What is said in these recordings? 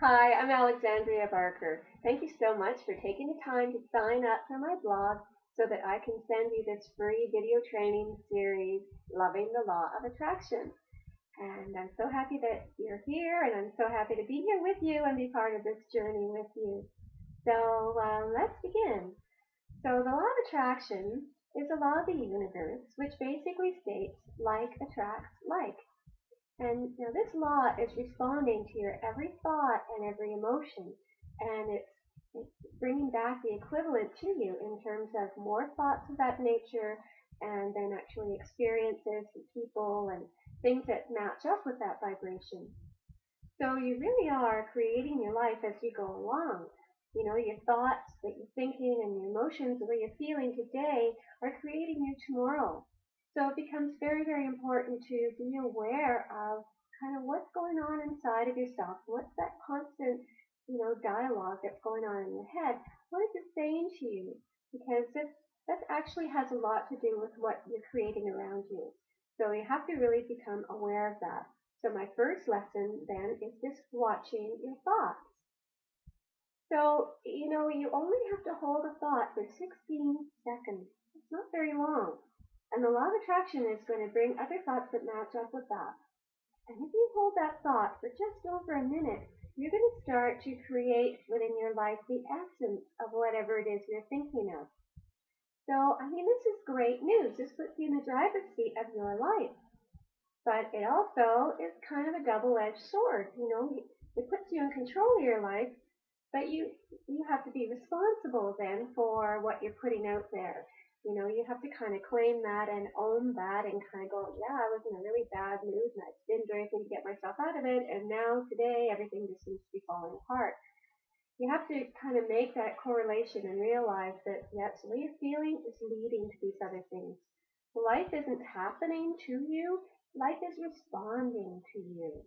Hi, I'm Alexandria Barker. Thank you so much for taking the time to sign up for my blog so that I can send you this free video training series, Loving the Law of Attraction. And I'm so happy that you're here, and I'm so happy to be here with you and be part of this journey with you. So let's begin. So the law of attraction is a law of the universe, which basically states like attracts like. And this law is responding to your every thought and every emotion, and it's bringing back the equivalent to you in terms of more thoughts of that nature, and then actually experiences and people and things that match up with that vibration. So you really are creating your life as you go along. Your thoughts that you're thinking and your emotions, the way you're feeling today, are creating you tomorrow. So it becomes very, very important to be aware of kind of what's going on inside of yourself. What's that constant, dialogue that's going on in your head? What is it saying to you? Because that actually has a lot to do with what you're creating around you. So you have to really become aware of that. So my first lesson then is just watching your thoughts. So, you only have to hold a thought for 16 seconds. It's not very long. And the law of attraction is going to bring other thoughts that match up with that. And if you hold that thought for just over a minute, you're going to start to create within your life the essence of whatever it is you're thinking of. So, I mean, this is great news. This puts you in the driver's seat of your life. But it also is kind of a double-edged sword. It puts you in control of your life, but you have to be responsible then for what you're putting out there. You have to kind of claim that and own that and kind of go, yeah, I was in a really bad mood and I've been drinking to get myself out of it, and now today everything just seems to be falling apart. You have to kind of make that correlation and realize that yes, the way you're feeling is leading to these other things. Life isn't happening to you, life is responding to you.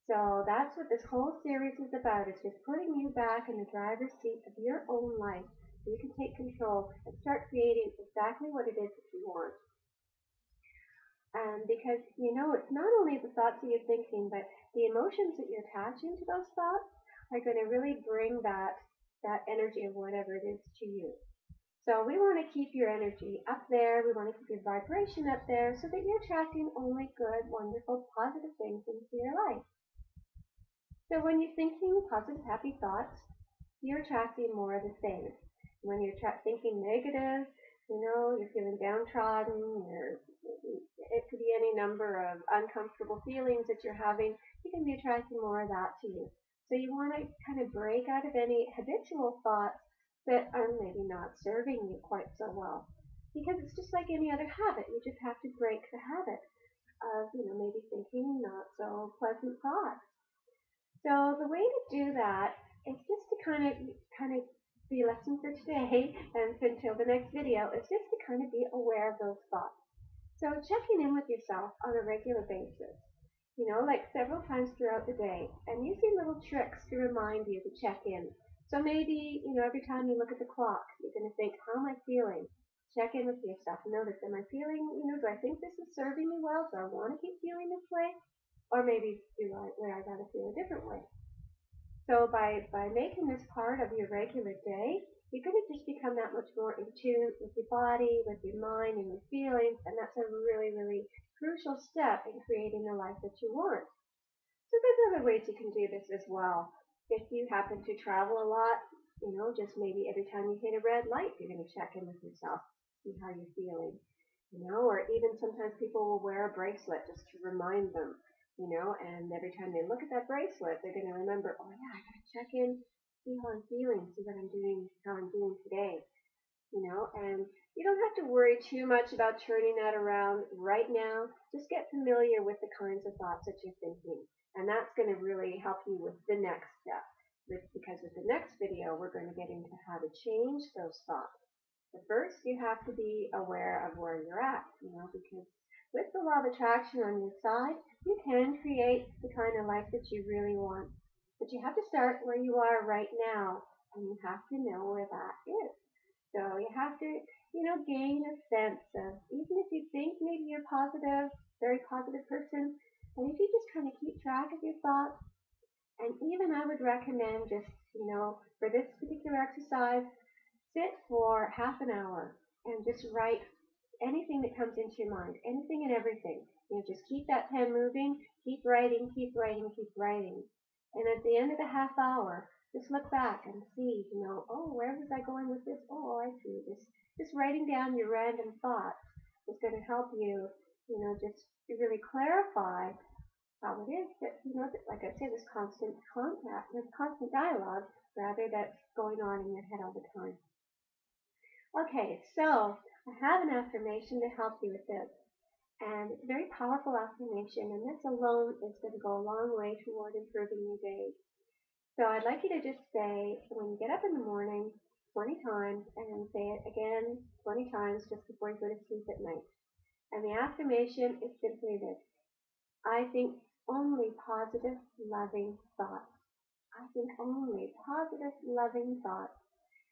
So that's what this whole series is about. It's just putting you back in the driver's seat of your own life so you can take control and start creating exactly what it is that you want. Because it's not only the thoughts that you're thinking, but the emotions that you're attaching to those thoughts are going to really bring that energy of whatever it is to you. So we want to keep your energy up there. We want to keep your vibration up there so that you're attracting only good, wonderful, positive things into your life. So when you're thinking positive, happy thoughts, you're attracting more of the same. When you're thinking negative, you're feeling downtrodden, it could be any number of uncomfortable feelings that you're having, you can be attracting more of that to you. So you want to kind of break out of any habitual thoughts that are maybe not serving you quite so well. Because it's just like any other habit. You just have to break the habit of, maybe thinking not so pleasant thoughts. So the way to do that is just to kind of the lesson for today and until the next video is just to kind of be aware of those thoughts. So checking in with yourself on a regular basis, like several times throughout the day, and using little tricks to remind you to check in. So maybe, every time you look at the clock, you're going to think, how am I feeling? Check in with yourself. Notice, am I feeling, do I think this is serving me well? Do I want to keep feeling this way? Or maybe where I got to feel a different way? So by making this part of your regular day, you're going to just become that much more in tune with your body, with your mind, and your feelings, and that's a really, really crucial step in creating the life that you want. So there's other ways you can do this as well. If you happen to travel a lot, just maybe every time you hit a red light, you're going to check in with yourself, see how you're feeling. Or even sometimes people will wear a bracelet just to remind them, and every time they look at that bracelet, they're going to remember, oh yeah, I got to check in, see how I'm feeling, see what I'm doing, how I'm doing today, and you don't have to worry too much about turning that around right now. Just get familiar with the kinds of thoughts that you're thinking, and that's going to really help you with the next step. Because with the next video, we're going to get into how to change those thoughts. But first, you have to be aware of where you're at, because with the law of attraction on your side, you can create the kind of life that you really want. But you have to start where you are right now, and you have to know where that is. So you have to, gain a sense of, even if you think maybe you're positive, very positive person, and if you just kind of keep track of your thoughts, And even I would recommend just, for this particular exercise, sit for half an hour and just write anything that comes into your mind, anything and everything. Just keep that pen moving, keep writing, keep writing, keep writing. And at the end of the half hour, just look back and see, oh, where was I going with this? Oh, I see. Just writing down your random thoughts is going to help you, just really clarify how it is that, like I said, this constant contact, this constant dialogue, rather, that's going on in your head all the time. Okay, so I have an affirmation to help you with this. And it's a very powerful affirmation, and this alone is going to go a long way toward improving your day. So I'd like you to just say, when you get up in the morning, 20 times, and say it again 20 times just before you go to sleep at night. And the affirmation is simply this: I think only positive, loving thoughts. I think only positive, loving thoughts.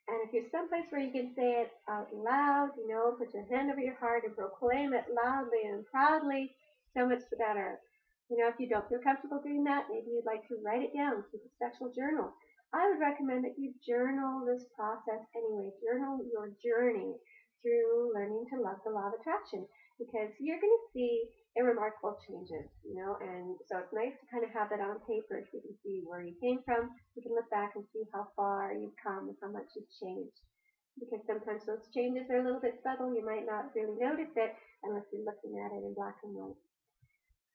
And if you're someplace where you can say it out loud, put your hand over your heart and proclaim it loudly and proudly, so much the better. If you don't feel comfortable doing that, maybe you'd like to write it down, keep a special journal. I would recommend that you journal this process anyway. Journal your journey through learning to love the law of attraction, because you're going to see remarkable changes, and so it's nice to kind of have that on paper so you can see where you came from. You can look back and see how far you've come and how much you've changed. Because sometimes those changes are a little bit subtle. You might not really notice it unless you're looking at it in black and white.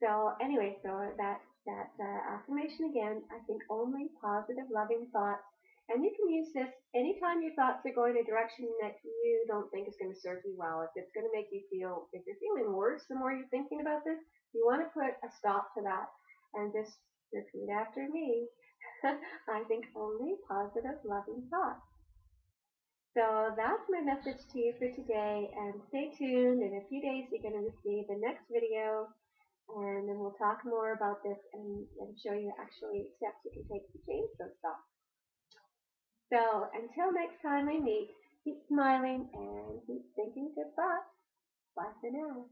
So anyway, that affirmation again, I think only positive, loving thoughts. And you can use this anytime your thoughts are going a direction that you don't think is going to serve you well. If it's going to make you feel, if you're feeling worse the more you're thinking about this, you want to put a stop to that and just repeat after me. I think only positive, loving thoughts. So that's my message to you for today. And stay tuned. In a few days, you're going to receive the next video, and then we'll talk more about this and show you actually steps you can take to change those thoughts. So until next time I meet, keep smiling and keep thinking good thoughts. Bye for now.